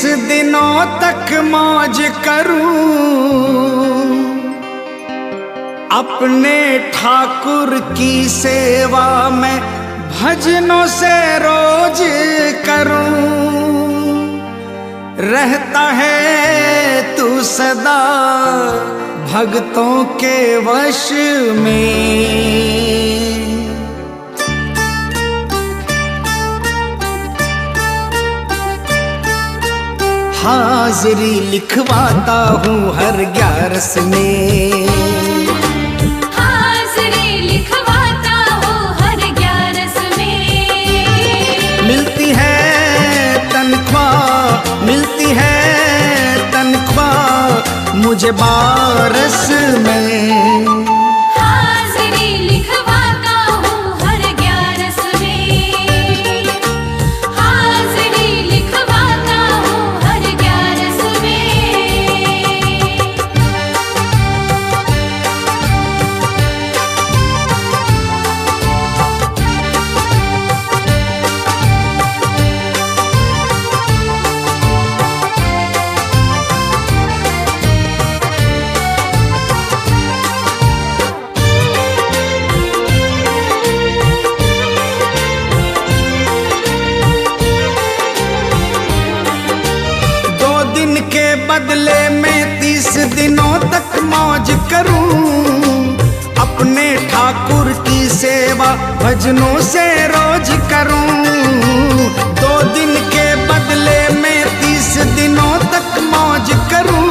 दिनों तक मौज करूं, अपने ठाकुर की सेवा में भजनों से रोज करूं। रहता है तू सदा भक्तों के वश में। हाजिरी लिखवाता हूँ हर 11 में, हाजिरी लिखवाता हूँ हर 11 में। मिलती है तनख्वाह, मिलती है तनख्वाह मुझे 12 में। हाजिरी लिखवाता हूँ हर 11 में, हाजिरी लिखवाता हूँ हर 11 में। बदले में 30 दिनों तक मौज करूं, अपने ठाकुर की सेवा भजनों से रोज करूं। 2 दिन के बदले में 30 दिनों तक मौज करूं,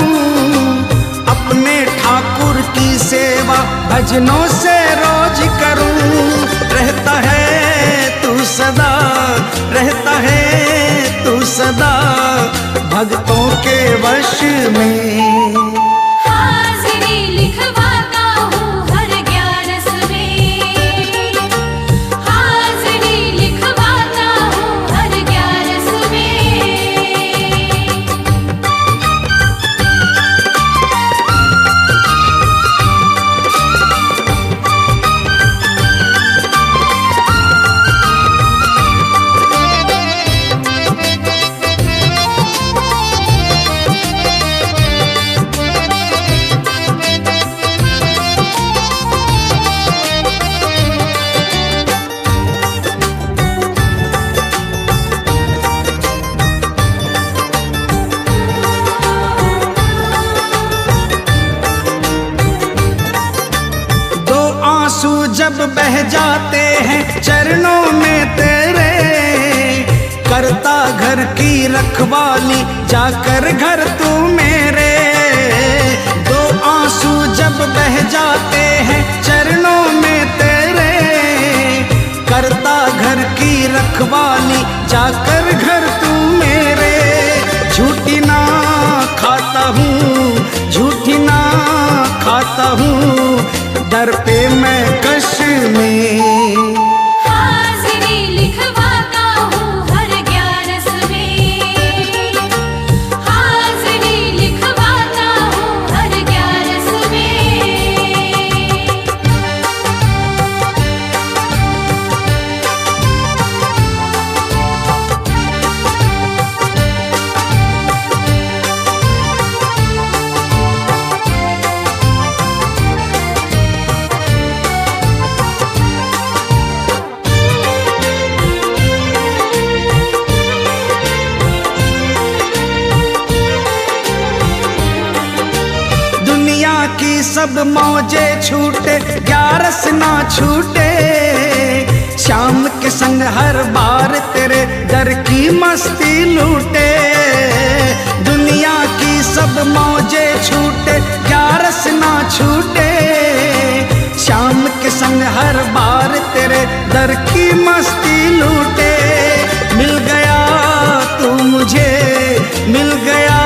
अपने ठाकुर की सेवा भजनों से रोज करूं। रहता है तू सदा, रहता है तू सदा भक्तों के वश में। हाजिरी लिखवाता हूँ हर 11 में, हाजिरी लिखवाता हूँ हर 11 में। आंसू जब बह जाते हैं चरणों में तेरे, करता घर की रखवाली जाकर घर तू मेरे। 2 आंसू जब बह जाते हैं चरणों में तेरे, करता घर की रखवाली जाकर घर तू मेरे। झूठी ना खाता हूँ, झूठी ना खाता हूँ, दर पे मैं कश में। हाजिरी लिखवाता हूँ हर 11 में, हाजिरी लिखवाता हूँ हर 11 में। की सब मौजे छूटे 11 ना छूटे, शाम के संग हर बार तेरे दर की मस्ती लूटे। दुनिया की सब मौजे छूटे 11 ना छूटे, शाम के संग हर बार तेरे दर की मस्ती लूटे। मिल गया तू मुझे, मिल गया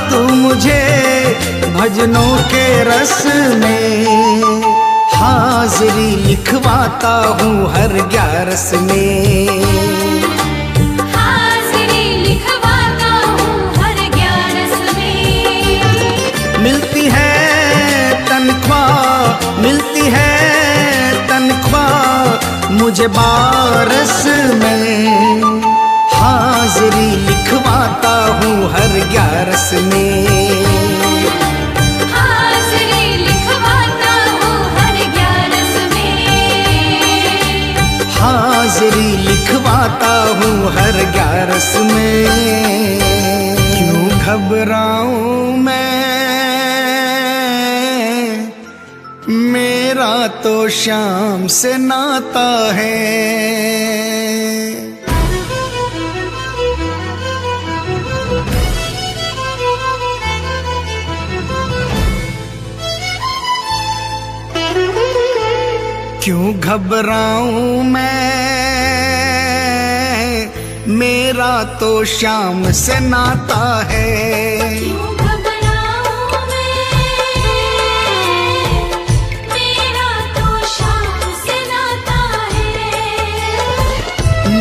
तू मुझे भजनों के रस में। हाजिरी लिखवाता हूँ हर 11 में, हाजिरी लिखवाता हूँ हर 11 में। मिलती है तनख्वाह, मिलती है तनख्वाह मुझे 12 में। हाजिरी लिखवाता हूँ हर 11 में। हाजिरी लिखवाता हूँ हर 11 में। हाजिरी लिखवाता हूँ हर 11 में। क्यों घबराऊं मैं, मेरा तो शाम से नाता है। क्यों घबराऊं मैं, मेरा तो शाम से नाता है। क्यों घबराऊं मैं, मेरा तो शाम से नाता है।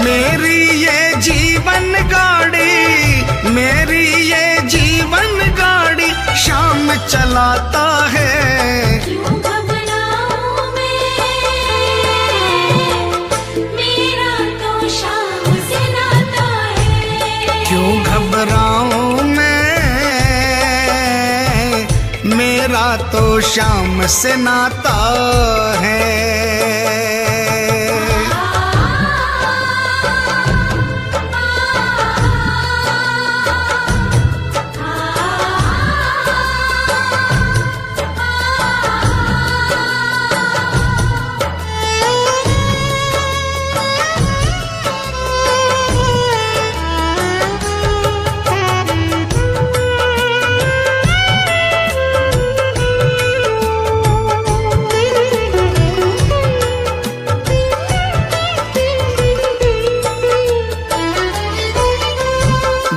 मेरी ये जीवन गाड़ी, मेरी ये जीवन गाड़ी शाम चलाता है। क्यों घबराऊं मैं, मेरा तो शाम से नाता है। क्यों घबराऊं मैं, मेरा तो शाम से नाता है।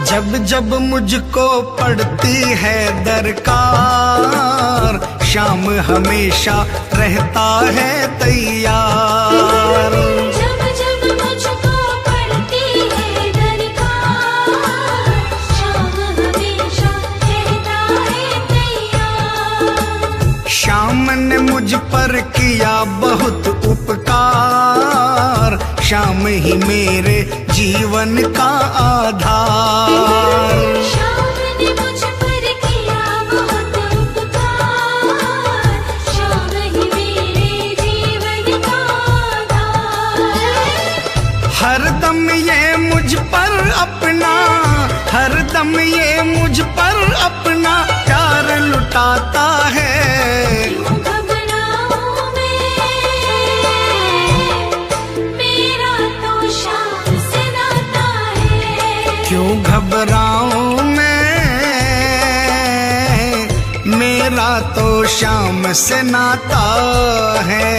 जब जब मुझको पड़ती है दरकार, शाम हमेशा रहता है तैयार। जब जब मुझको पड़ती है दरकार, शाम हमेशा रहता है तैयार। शाम ने मुझ पर किया बहुत उपकार, शाम ही मेरे जीवन का आधार। शाम ने मुझ पर किया बहुत उपकार, शाम ही मेरे जीवन का आधार। हरदम ये मुझ पर अपना, हरदम ये मुझ पर अपना प्यार लुटाता है। क्यों घबराऊं मैं, मेरा तो शाम से नाता है। क्यों घबराऊं मैं, मेरा तो शाम से नाता है।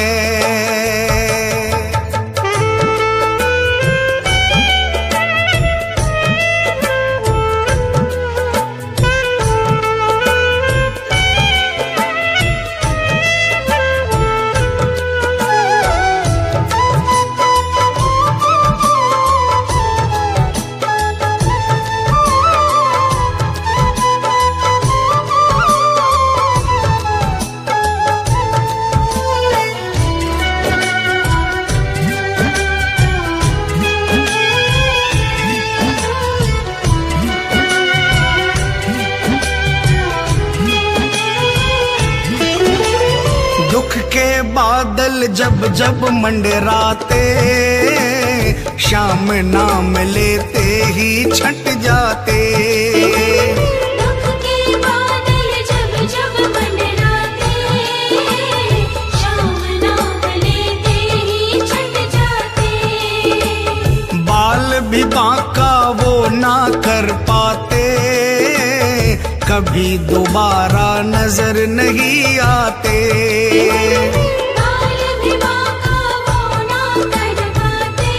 दुख के बादल जब जब मंडराते, शाम नाम लेते ही छट जाते। दुख के बादल जब जब मंडराते, शाम नाम लेते ही छट जाते। बाल भी बांका वो ना कर पाते, कभी दोबारा नजर नहीं आते। बाल भी बांका वो ना कर पाते,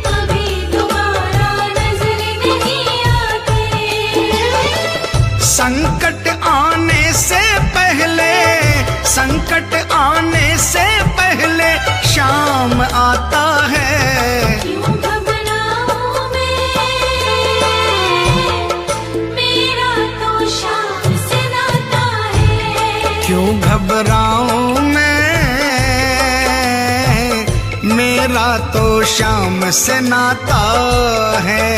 कभी दोबारा नजर नहीं आते। संकट आने से पहले, संकट आने से पहले शाम आता है। क्यों घबराऊं मैं, मेरा तो शाम से नाता है। क्यों घबराऊं मैं, मेरा तो शाम से नाता है।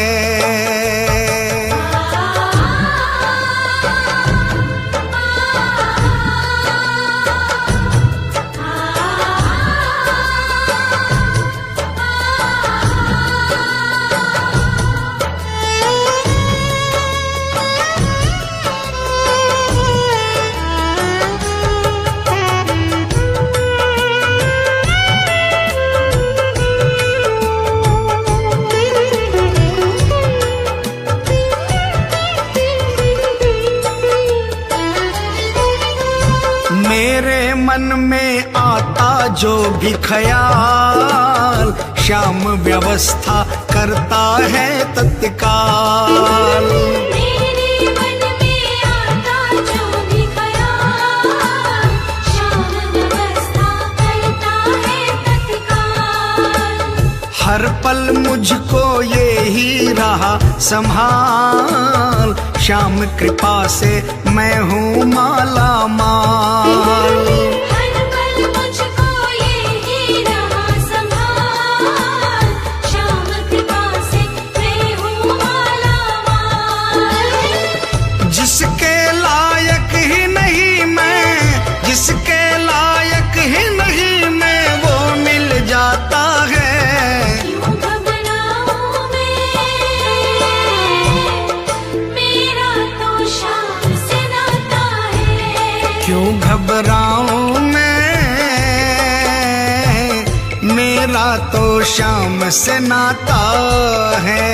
जो भी ख्याल, श्याम व्यवस्था करता है तत्काल। मेरे मन में आता जो भी ख्याल, श्याम व्यवस्था करता है तत्काल। हर पल मुझको ये ही रहा संभाल, श्याम कृपा से मैं हूँ माला माल। हर पल मुझको ये ही रहा संभाल, श्याम कृपा से मैं हूँ माला माल। जिसके लायक ही नहीं मैं, जिसके लायक ही नहीं मैं, वो मिल जाता है। क्यों घबराऊं मैं, मेरा तो श्याम से नाता है। क्यों घबराऊं मैं, मेरा तो श्याम से नाता है।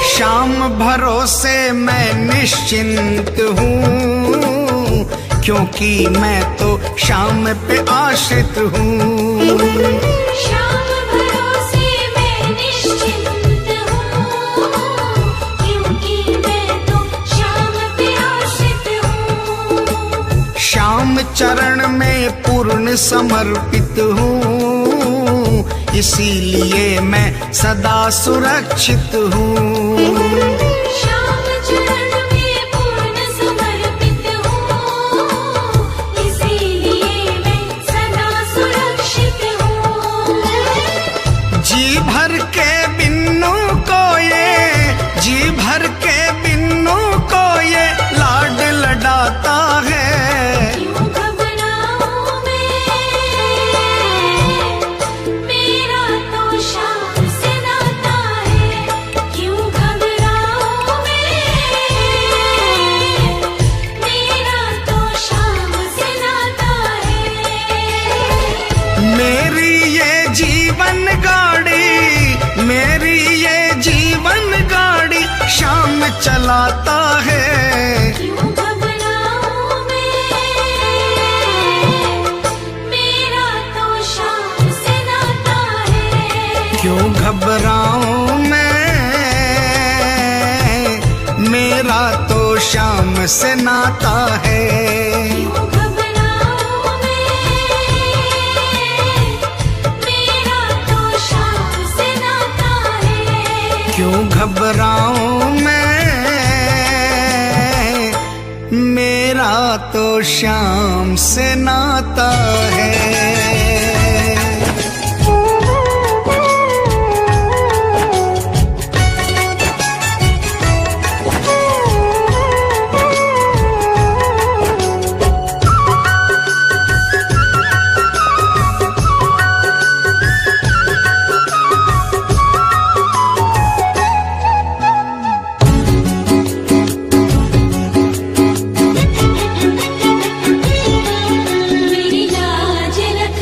श्याम भरोसे मैं निश्चिंत हूँ, क्योंकि मैं तो श्याम पे आश्रित हूँ। श्याम भरोसे मैं निश्चिंत हूँ, क्योंकि मैं तो श्याम पे आश्रित हूँ। श्याम चरण में पूर्ण समर्पित हूँ, इसीलिए मैं सदा सुरक्षित हूँ। श्याम चरण में पूर्ण समर्पित हूँ, इसीलिए मैं सदा सुरक्षित हूँ। जी भर के बिन्नू को ये, जी भर के बिन्नू को ये लाड लडाता है। क्यों घबराऊं मैं, मेरा तो श्याम से नाता है। क्यों घबराऊं मैं, मेरा तो श्याम से नाता है। मेरी ये जीवन गाड़ी, मेरी ये जीवन गाड़ी श्याम चलाता है। क्यों घबराऊं मैं, मेरा तो श्याम से नाता है। क्यों घबराऊं मैं, मेरा तो श्याम से नाता है। क्यों घबराऊं मैं, मेरा तो श्याम से नाता है। क्यों घबराऊं मैं, मेरा तो श्याम से नाता है। मेरी लाज रख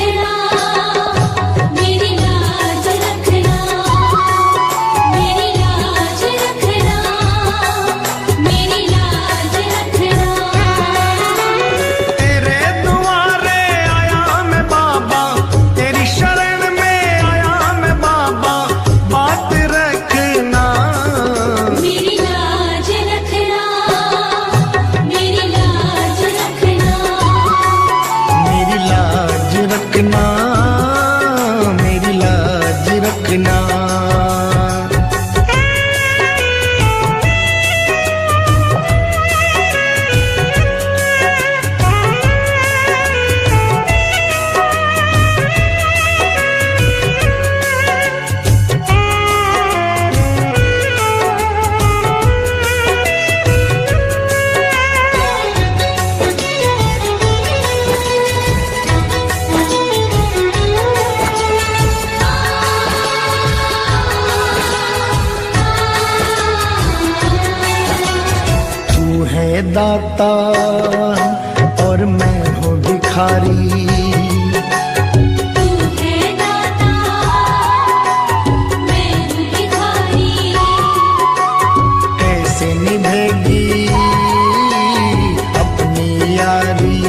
है दाता और मैं हूँ भिखारी। तू है दाता, मैं हूँ भिखारी। कैसे निभेगी अपनी यारी,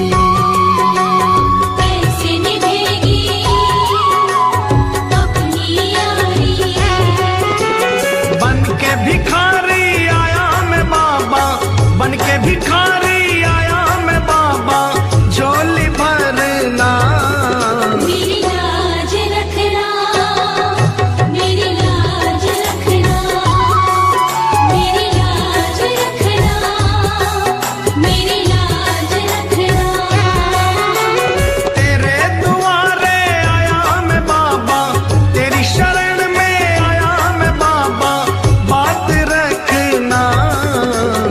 कैसे निभेगी अपनी यारी। बन के भिखारी आया मैं बाबा, बन के भिखारी आया मैं बाबा, झोली भरना मेरी लाज रखना, मेरी लाज रखना, मेरी लाज रखना, मेरी लाज रखना। तेरे दुआरे आया मैं बाबा, तेरी शरण में आया मैं बाबा, बात रखना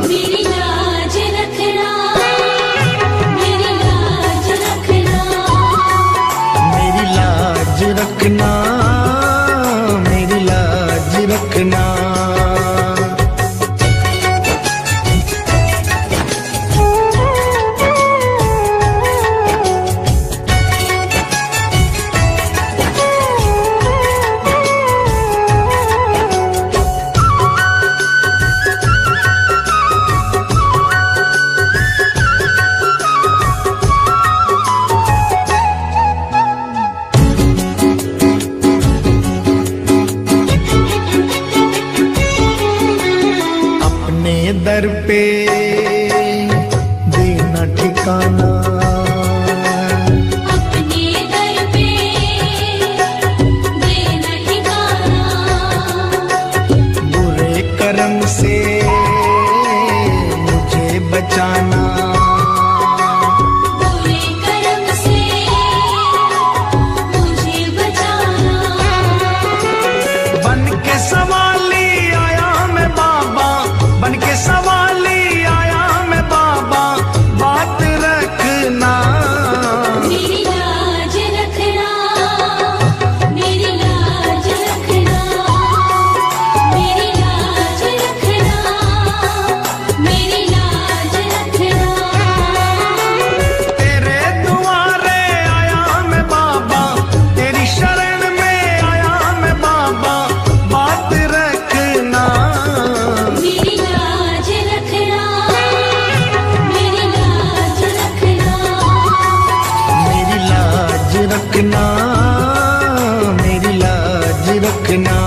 मेरी लाज रखना, मेरी लाज रखना। मेरी लाज रखना, मेरी लाज रखना। अपने दर पे देना ठिकाना, अपने दर पे देना ठिकाना। बुरे कर्म से मुझे बचाना, बुरे कर्म से मुझे बचाना। बन के सवाली आया मैं बाबा, बन के सवाली आया मैं बाबा, बात रखना मेरी लाज रखना, मेरी लाज रखना, मेरी लाज रखना, मेरी लाज रखना। तेरे दुआरे आया मैं बाबा, तेरी शरण में आया मैं बाबा, बात रखना मेरी लाज रखना, मेरी लाज रखना। मेरी लाज रखना, मेरी लाज रखना।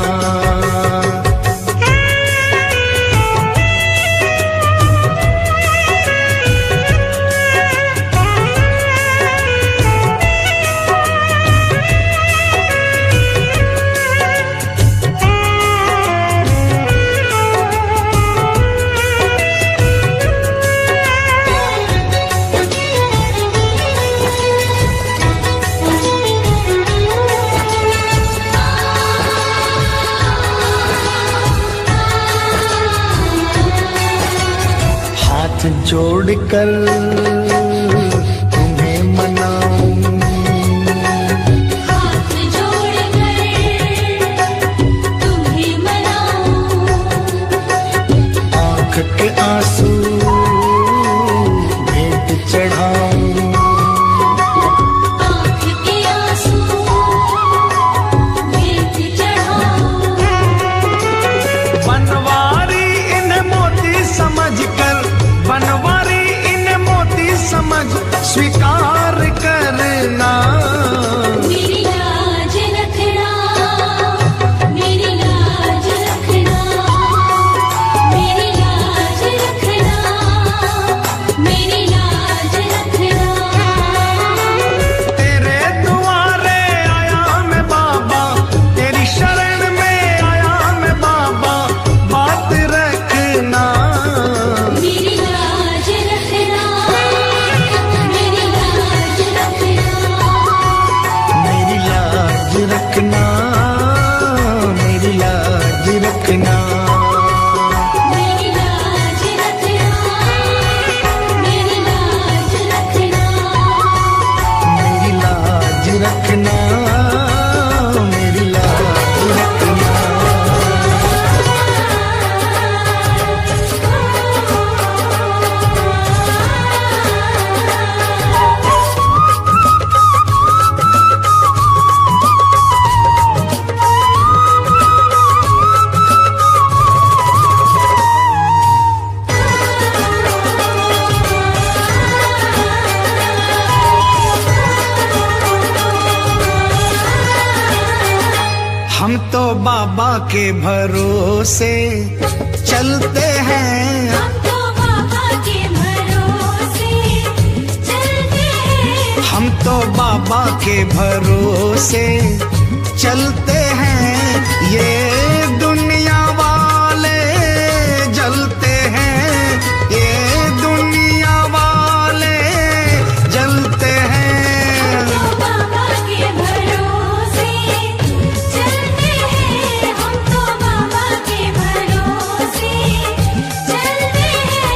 हाथ जोड़कर तुम्हें मनाऊं, हाथ जोड़कर तुम्हें मनाऊं। आंख के आंसू भेंट चढ़ाऊं, आँख के आंसू भेंट चढ़ाऊं। बनवारी इन्हें मोती समझकर, बनवारी इन्हें मोती समझ हम तो बाबा के भरोसे चलते हैं। हम तो बाबा के भरोसे चलते हैं। हम तो बाबा के भरोसे चलते हैं। ये दुनिया वाले जलते हैं, ये दुनिया वाले जलते हैं। हम तो बाबा के भरोसे चलते हैं। हम तो बाबा के भरोसे चलते हैं।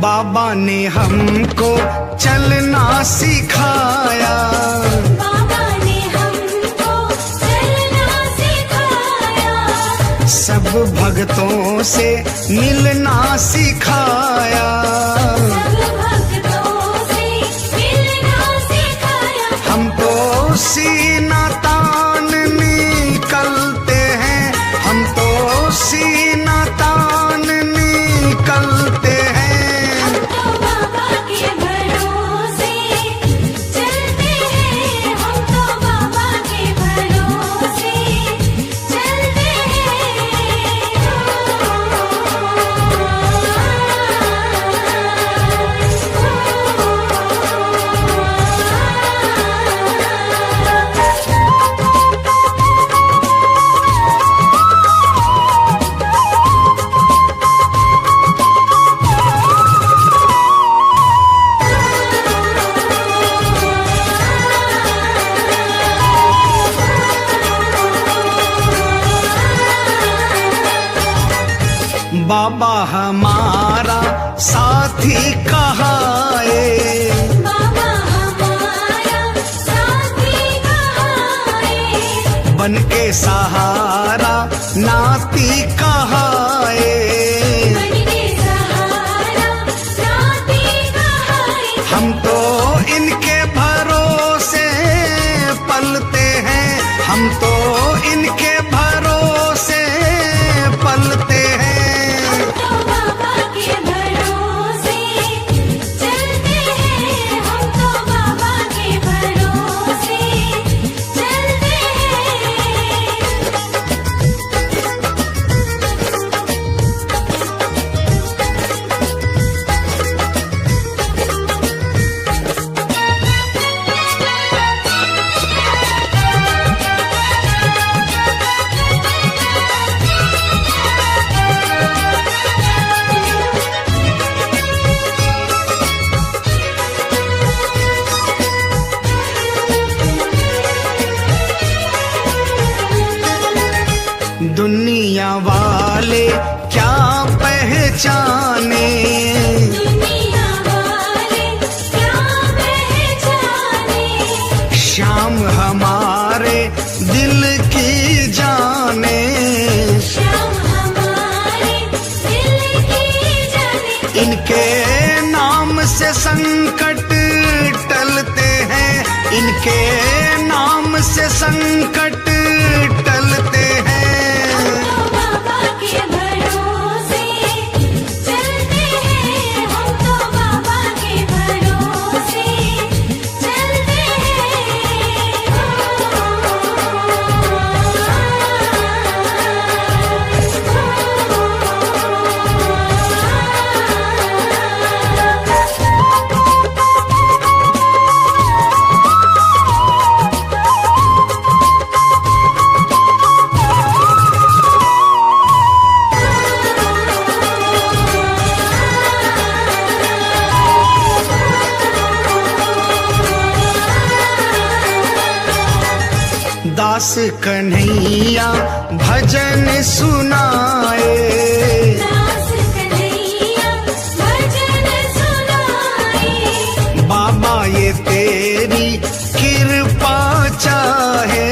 बाबा ने हमको चलना सिखाया। बाबा ने हमको चलना सिखाया। सब भक्तों से मिलना सिखाया। सब भक्तों से मिलना सिखाया। हमको सीना तान निकलते हैं, हम तो सीना तान निकलते हैं। हम तो बाबा के भरोसे चलते हैं। हम तो बाबा के भरोसे चलते बाबा हमारा साथी कहाए। बाबा हमारा साथी कहाए। बन के सहारा नाती कहाए। बन के सहारा नाती कहाए। हम तो इनके भरोसे पलते हैं, हम तो इनके भरोसे पलते हैं। हम तो बाबा के भरोसे चलते हैं। हम तो बाबा के भरोसे चलते दुनिया वाले क्या पहचाने। दुनिया वाले क्या पहचाने। श्याम हमारे दिल की जाने। श्याम हमारे दिल की जाने। इनके नाम से संकट टलते हैं, इनके नाम से संकट टलते हैं। हम तो बाबा के भरोसे चलते हैं। हम तो बाबा के भरोसे चलते दास कन्हैया भजन सुनाए। दास कन्हैया भजन सुनाए। बाबा ये तेरी कृपा चाहे।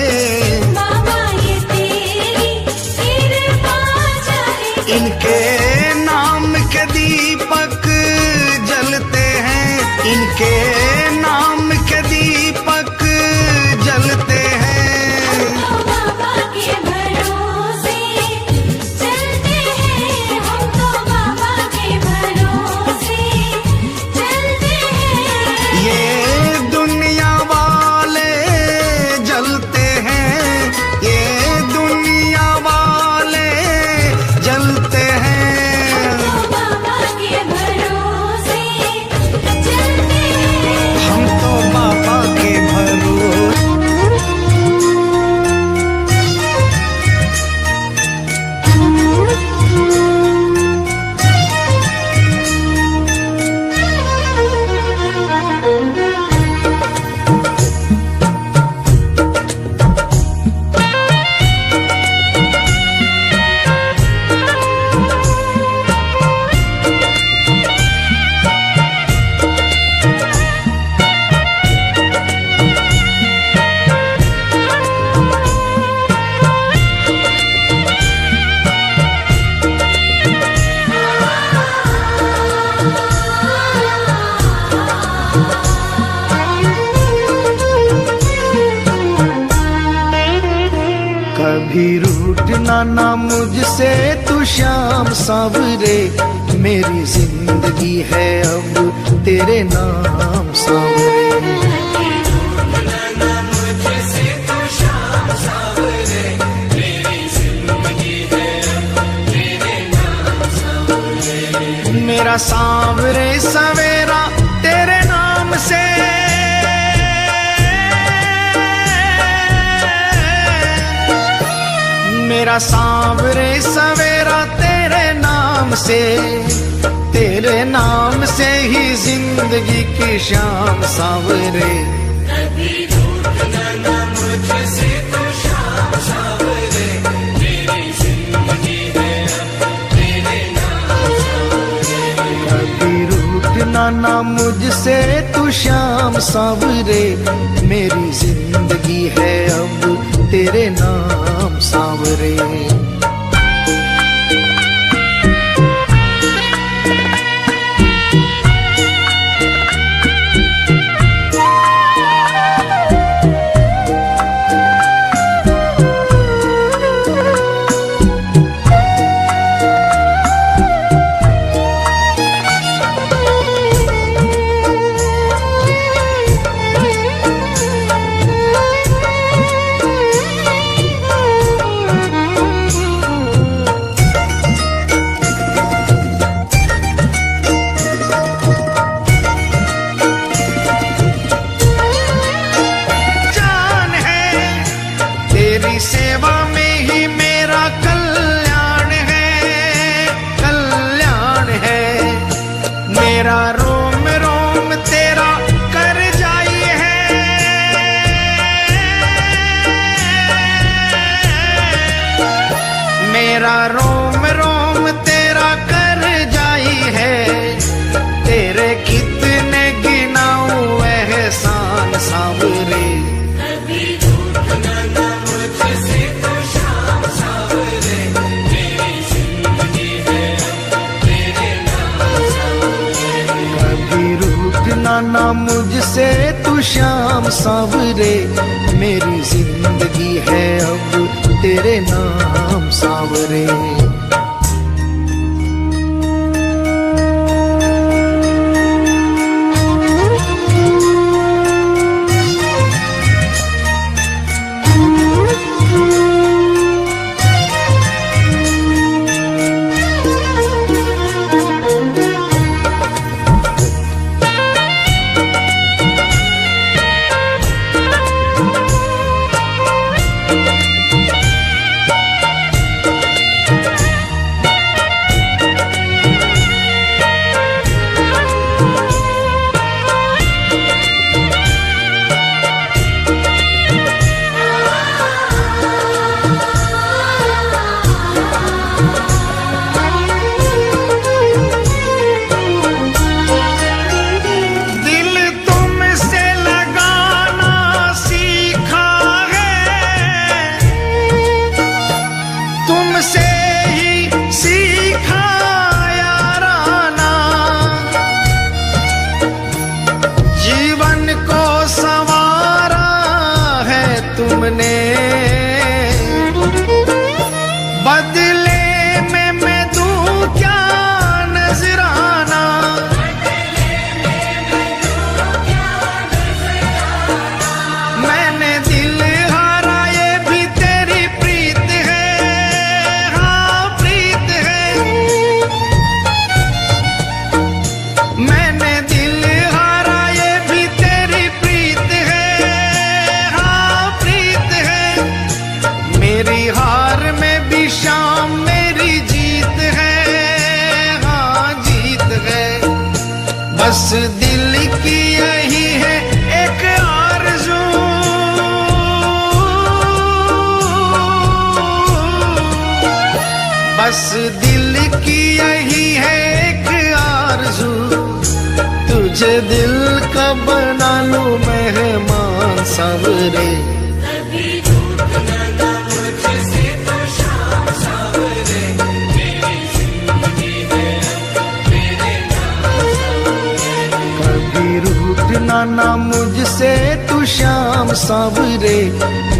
कभी रूठना ना मुझसे तू श्याम सांवरे, मेरी जिंदगी है अब तेरे नाम सांवरे। मेरा सांवरे सवेरा तेरे नाम से, मेरा सांवरे सवेरा तेरे नाम से, तेरे नाम से ही जिंदगी की शाम सांवरे। कभी रूठना ना मुझसे तू श्याम सांवरे, मेरी जिंदगी है अब तेरे नाम सांवरे। कभी रूठना ना मुझसे तू श्याम सांवरे, मेरी जिंदगी है अब तेरे नाम सांवरे। सेवा में ही मेरा कल्याण है, कल्याण है। मेरा रोम रोम तेरा कर जाई है, मेरा रोम रोम तेरा कर जाई है। तेरे कितने गिनाऊं एहसान सांवरे, ना मुझसे तू श्याम सांवरे, मेरी जिंदगी है अब तेरे नाम सांवरे। बदले में मैं दूं क्या नजराना, मैंने दिल हारा ये भी तेरी प्रीत है, हाँ प्रीत है। मैंने दिल हारा ये भी तेरी प्रीत है, हाँ प्रीत है। मेरी हार में भी शाम मेरी जीत है, हाँ जीत है। बस दिल की यही है एक आरज़ू, बस दिल की यही है एक आरज़ू। तुझे दिल का बना लूं मेहमान सांवरे, ना मुझसे तू श्याम सांवरे,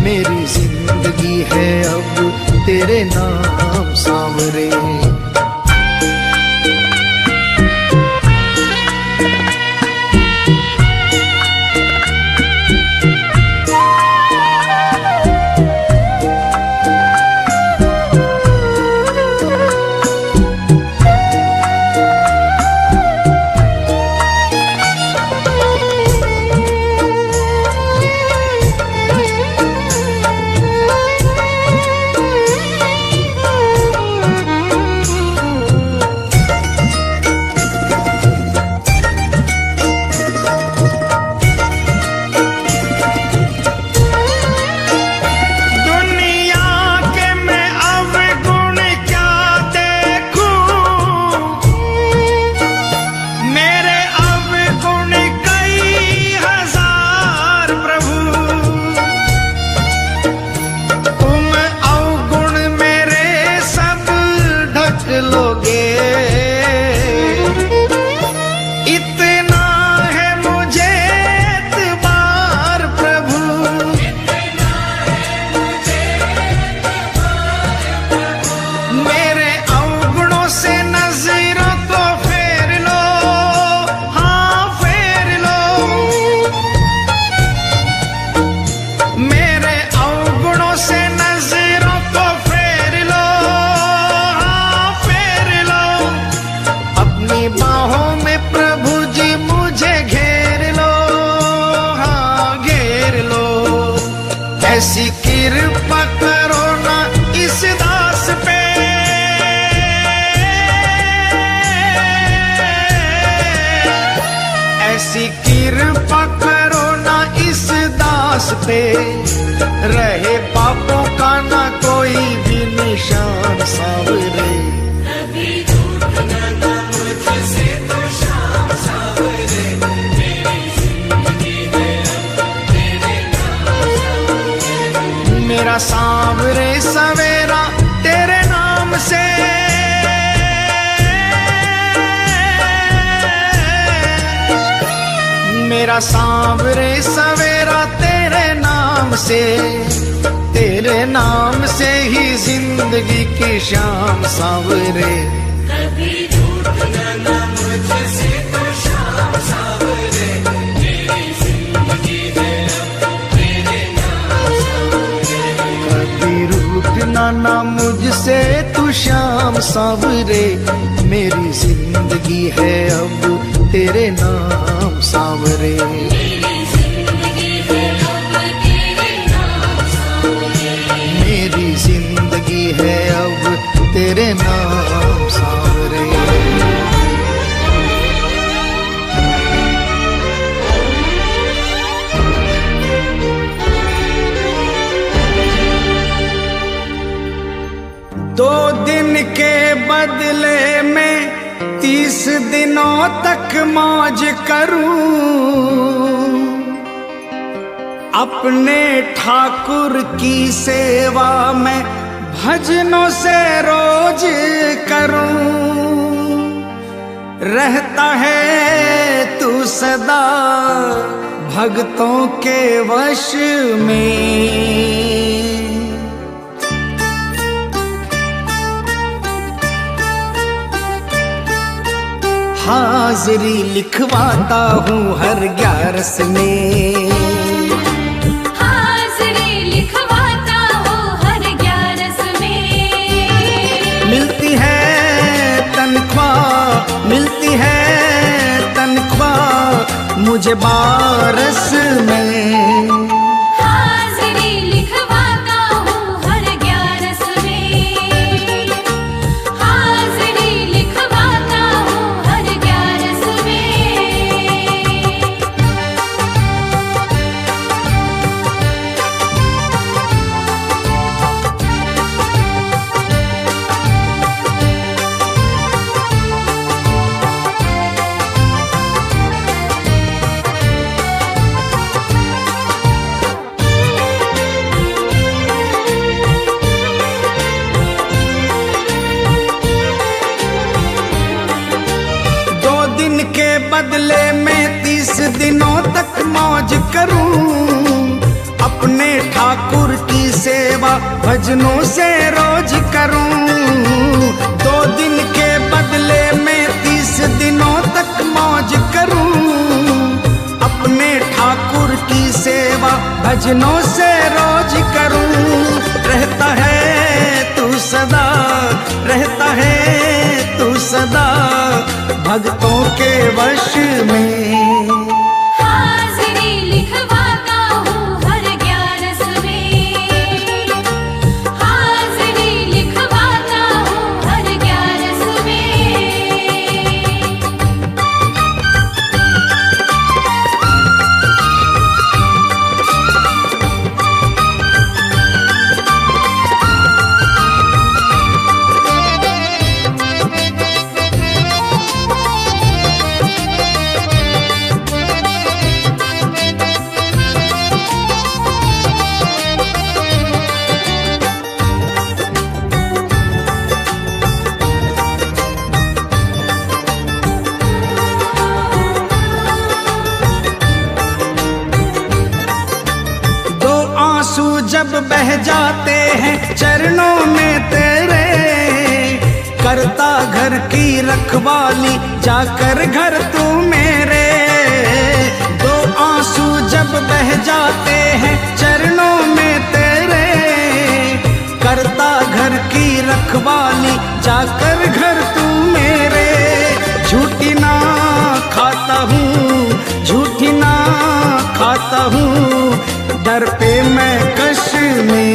मेरी जिंदगी जिंदगी है अब तेरे नाम सांवरे। ऐसी कृपा करो ना इस दास पे, ऐसी कृपा करो ना इस दास पे, रहे पापों का ना कोई भी निशान सांवरे। मेरा सांवरे सवेरा तेरे नाम से, मेरा सांवरे सवेरा तेरे नाम से, तेरे नाम से ही जिंदगी की शाम सांवरे। कभी रूठना ना मुझसे तो शाम सांवरे, मेरी जिंदगी है अब तेरे नाम सांवरे। कभी रूठना ना मुझसे तू शाम सांवरे, मेरी जिंदगी है अब तेरे नाम सांवरे। मेरी जिंदगी है अब तेरे नाम सांवरे, मेरी जिंदगी है अब तेरे नाम सांवरे। दो दिन के बदले में 30 दिनों तक मौज करूं, अपने ठाकुर की सेवा में भजनों से रोज करूं। रहता है तू सदा भक्तों के वश में, हाजिरी लिखवाता हूँ हर 11 में, हाजिरी लिखवाता हूँ हर 11 में। मिलती है तनख्वाह, मिलती है तनख्वाह मुझे 12 में। हाजिरी लिखवाता हूँ हर 11 में, हाजिरी लिखवाता हूँ हर 11 में। बदले में 30 दिनों तक मौज करूं, अपने ठाकुर की सेवा भजनों से रोज करूं। 2 दिन के बदले में 30 दिनों तक मौज करूं। अपने ठाकुर की सेवा भजनों से रोज करूं। रहता है तू सदा, रहता है तू सदा भक्तों के वश में। हाजिरी लिखवाता हूँ हर 11 में, हाजिरी लिखवाता हूँ हर 11 में। जब बह जाते हैं चरणों में तेरे, करता घर की रखवाली जाकर घर तू मेरे। 2 आंसू जब बह जाते हैं चरणों में तेरे, करता घर की रखवाली जाकर घर तू मेरे। झूठी ना खाता हूँ, झूठी ना खाता हूँ, दर पे मैं कश में।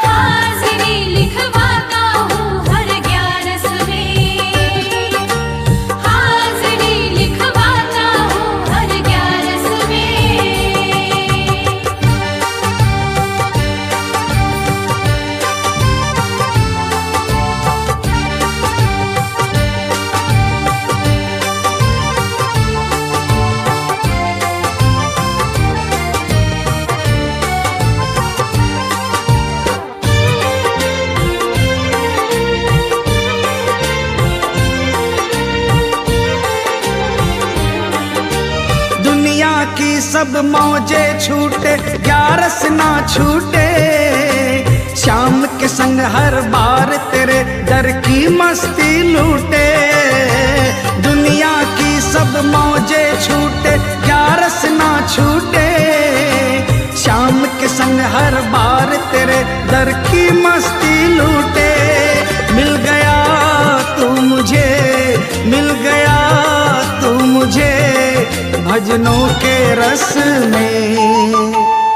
हाजिरी लिखवाता हूँ हर 11 में, हाजिरी लिखवाता हूँ हर 11 में। की सब मौजे छूटे 11 ना छूटे। शाम के संग हर बार तेरे दर की मस्ती लूटे। दुनिया की सब मौजे छूटे 11 ना छूटे। शाम के संग हर बार तेरे दर की मस्ती लूटे। मिल गया तू मुझे, मिल गया तू मुझे भजनों के रस में।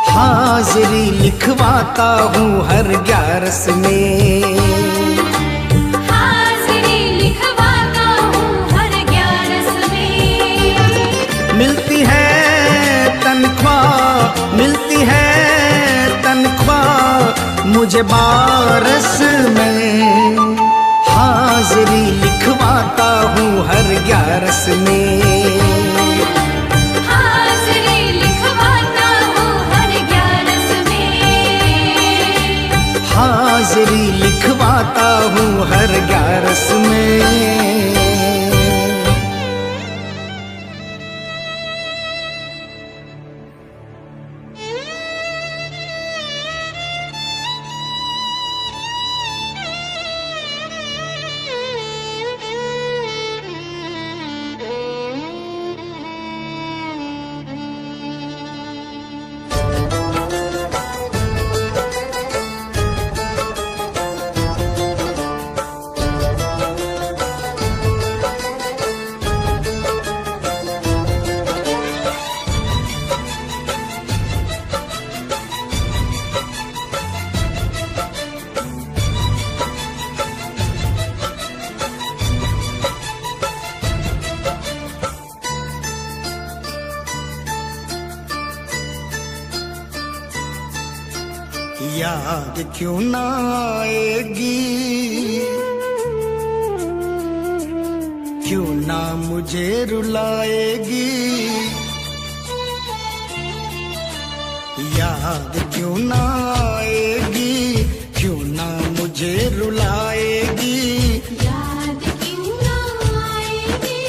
हाजिरी लिखवाता हूँ हर 11 में, हाजिरी लिखवाता हूँ हर 11 में। मिलती है तनख्वाह, मिलती है तनख्वाह मुझे 12 में। हाजिरी लिखवाता हूँ हर 11 में, हाजिरी लिखवाता हूँ हर 11 में। हाजिरी लिखवाता हूँ हर 11 में। याद क्यों ना आएगी, क्यों ना मुझे रुलाएगी। याद क्यों ना आएगी, क्यों ना मुझे रुलाएगी। याद क्यों ना आएगी,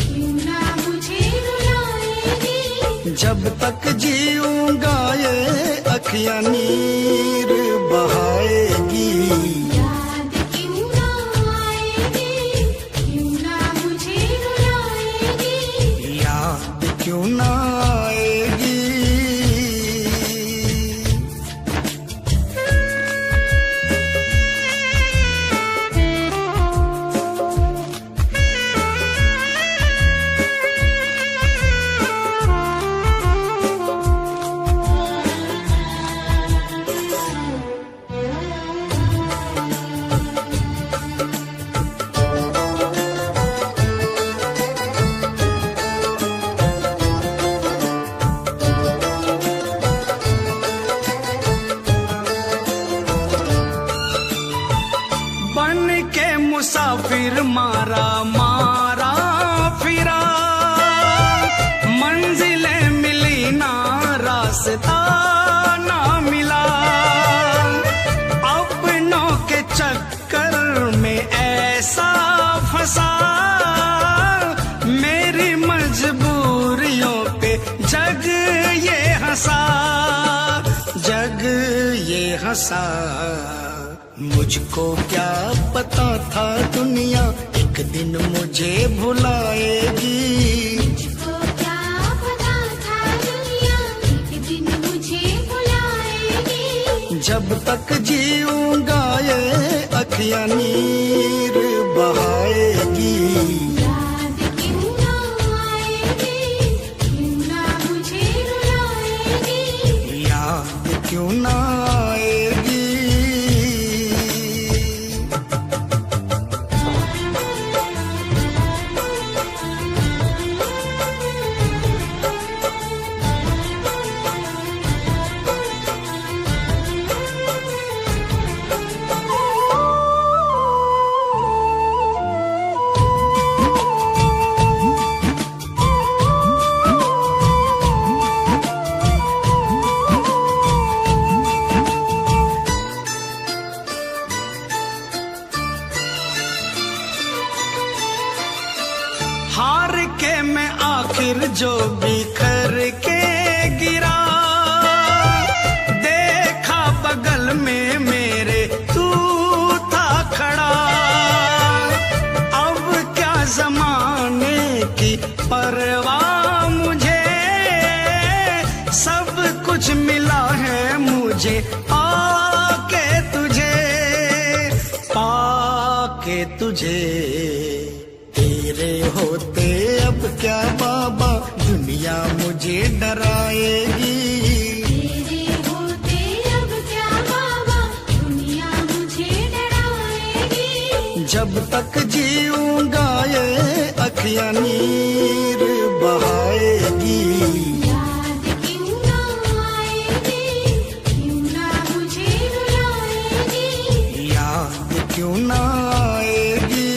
क्यों ना मुझे रुलाएगी। जब तक जीऊंगा ये अखियां नीर बहाएगी। याद क्यों ना आएगी, क्यों ना मुझे रुलाएगी। याद क्यों ना आएगी। बन के मुसाफिर मारा मारा फिरा, मंजिलें मिली ना रास्ता ना मिला। अपनों के चक्कर में ऐसा फंसा, मेरी मजबूरियों पे जग ये हंसा। जग ये हंसा। मुझको क्या पता था दुनिया एक दिन मुझे भुलाएगी। मुझको क्या पता था दुनिया एक दिन मुझे बुलाएगी। जब तक जीऊंगा ये अखियां नीर बहाएगी। याद क्यों ना आएगी, क्यों ना मुझे रुलाएगी। याद क्यों ना आएगी। हार के मैं आखिर जो बिखर के गिरा, देखा बगल में मेरे तू था खड़ा। अब क्या जमाने की परवाह मुझे, सब कुछ मिला है मुझे पाके तुझे। पाके तुझे तेरे होते अब क्या बाबा दुनिया मुझे डराएगी। तेरे होते अब क्या बाबा दुनिया मुझे डराएगी। जब तक जीऊंगा ये अखियां नीर बहाएगी। याद क्यों ना आएगी, क्यों ना मुझे रुलाएगी। याद क्यों ना आएगी।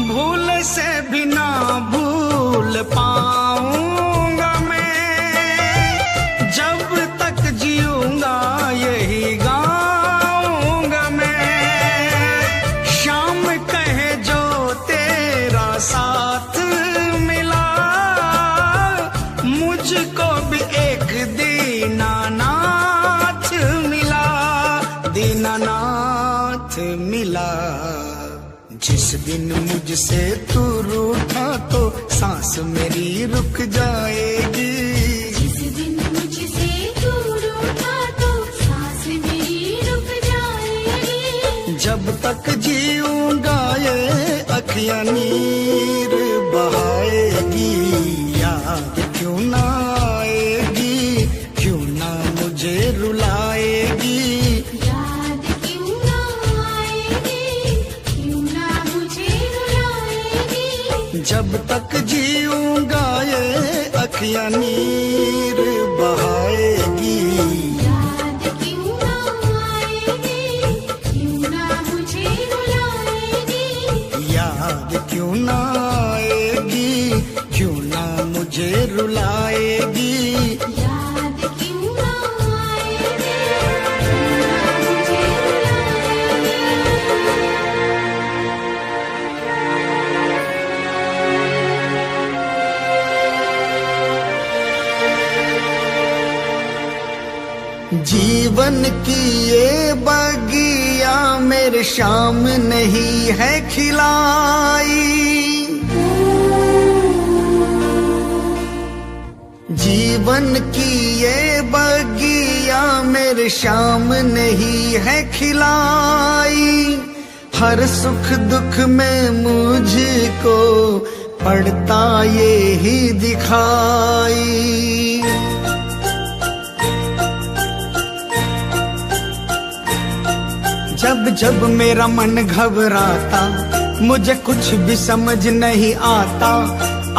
भूल से भी ना भूल पाऊंगा मैं, जब तक जीऊंगा यही गाऊंगा मैं। शाम कहे जो तेरा साथ मिला, मुझको भी एक दीनानाथ मिला। दीनानाथ मिला। जिस दिन मुझसे तू रूठा तो सांस मेरी रुक जाएगी। जिस दिन मुझसे दूर उठा तो सांस मेरी रुक जाएगी। जब तक जीऊंगा ये अखियां नीर बहाएगी। याद क्यों ना आएगी, क्यों ना मुझे रुलाएगी। याद क्यों ना आएगी, क्यों ना मुझे रुलाएगी। जब तक जीऊंगा आँखियाँ नीर बहाएगी। याद क्यों ना आएगी, क्यों ना मुझे रुलाएगी। याद क्यों ना आएगी, क्यों ना मुझे रुलाएगी। याद क्यों ना आएगी, क्यों ना मुझे रुलाएगी। जीवन की ये बगिया मेरे शाम नहीं है खिलाई। जीवन की ये बगिया मेरे शाम नहीं है खिलाई। हर सुख दुख में मुझको पड़ता ये ही दिखाई। जब जब मेरा मन घबराता, मुझे कुछ भी समझ नहीं आता।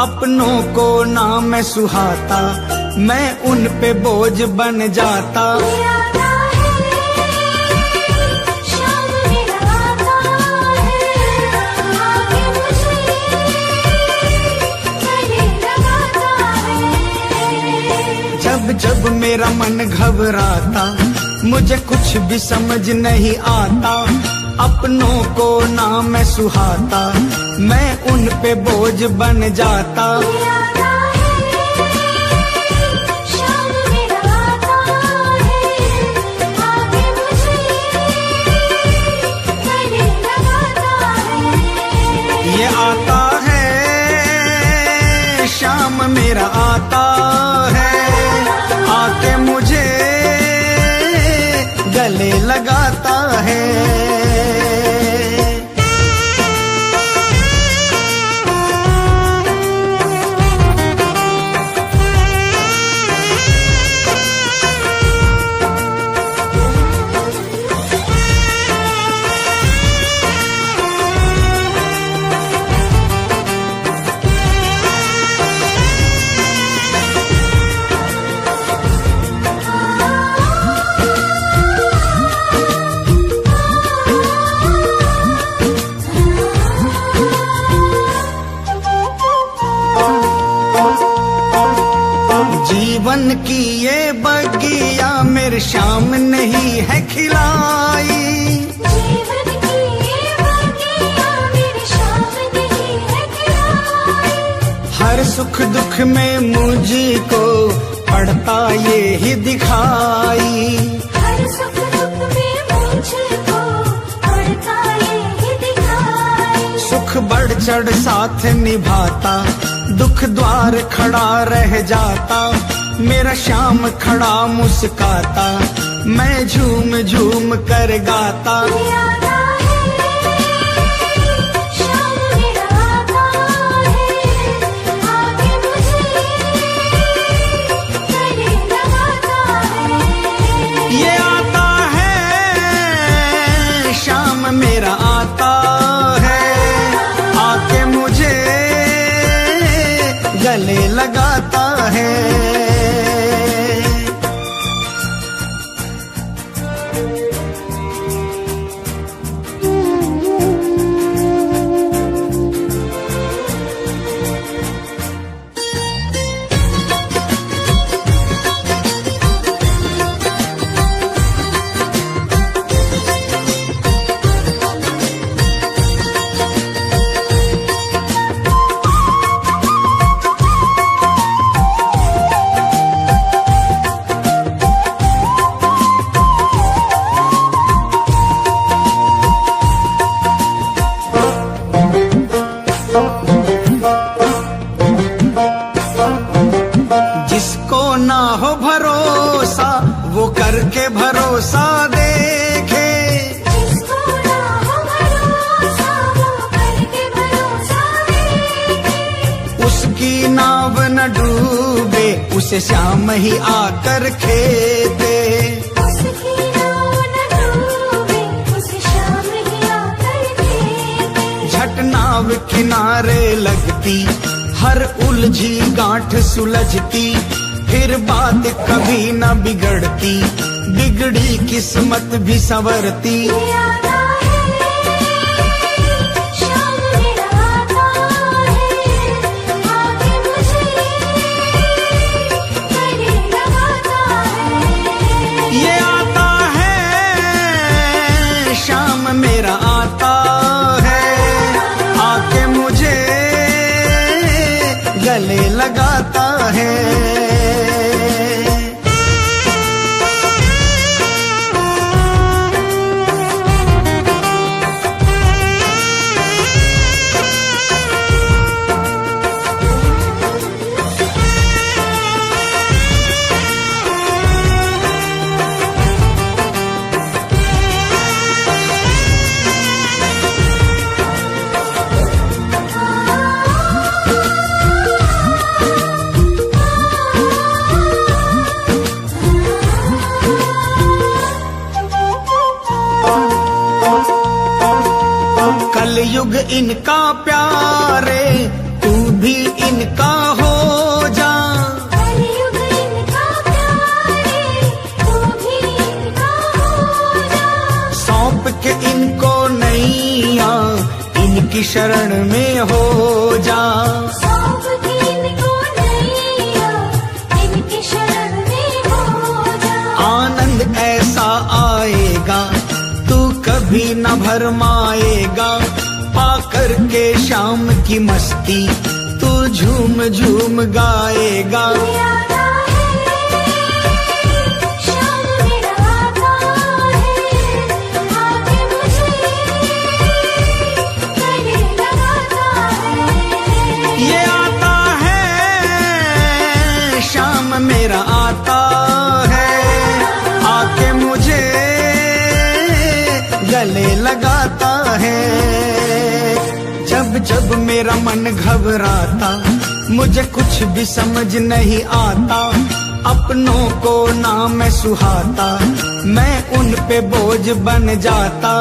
अपनों को ना मैं सुहाता, मैं उन पे बोझ बन जाता। आता है, शाम मेरा आता है, आके मुझे गले लगाता है। जब जब मेरा मन घबराता, मुझे कुछ भी समझ नहीं आता। अपनों को ना मैं सुहाता, मैं उन पे बोझ बन जाता। आता है, शाम मेरा आता है, आके मुझे गले लगाता है। ये आता है, शाम मेरा आता है, आके मुझे गले लगाता है। जीवन की ये बगिया मेरे शाम नहीं है खिलाई। जीवन की ये बगिया मेरे शाम नहीं है खिलाई। हर सुख दुख में मुझको पड़ता ये ही दिखाई। हर सुख दुख में मुझको पड़ता ये ही दिखाई। सुख बढ़ चढ़ साथ निभाता, दुख द्वार खड़ा रह जाता। मेरा शाम खड़ा मुस्काता, मैं झूम झूम कर गाता। आता है, शाम मेरा आता है, आके मुझे गले लगाता है। ये आता है, शाम मेरा आता है, आके मुझे गले लगाता है। जिसको ना हो भरोसा, वो करके भरोसा देखे। जिसको ना हो भरोसा, वो करके भरोसा देखे। उसकी नाव न डूबे, उसे शाम ही आकर खेते। उसकी नाव न डूबे, उसे शाम ही आकर खेते। झट नाव किनारे लगती, हर उलझी गांठ सुलझती, फिर बात कभी न बिगड़ती, बिगड़ी किस्मत भी संवरती। ये आता है शाम मेरा आता है, आके मुझे गले लगाता है। ये आता है शाम मेरा आता है, आके मुझे गले लगाता है। कलयुग इनका प्यारे, तू भी इनका हो जा। कलयुग इनका प्यारे, तू भी इनका हो जा। सौंप के इनको नैया, इनकी शरण में हो जा। सौंप के इनको नैया, इनकी शरण में हो जा। आनंद ऐसा आएगा, तू कभी न भरमाएगा। पाकर के शाम की मस्ती, तू झूम झूम गाएगा। ये आता है शाम मेरा आता है, आके मुझे गले लगाता है। ये आता है शाम मेरा आता है, आके मुझे गले लगाता है। जब जब मेरा मन घबराता, मुझे कुछ भी समझ नहीं आता। अपनों को ना मैं सुहाता, मैं उन पे बोझ बन जाता।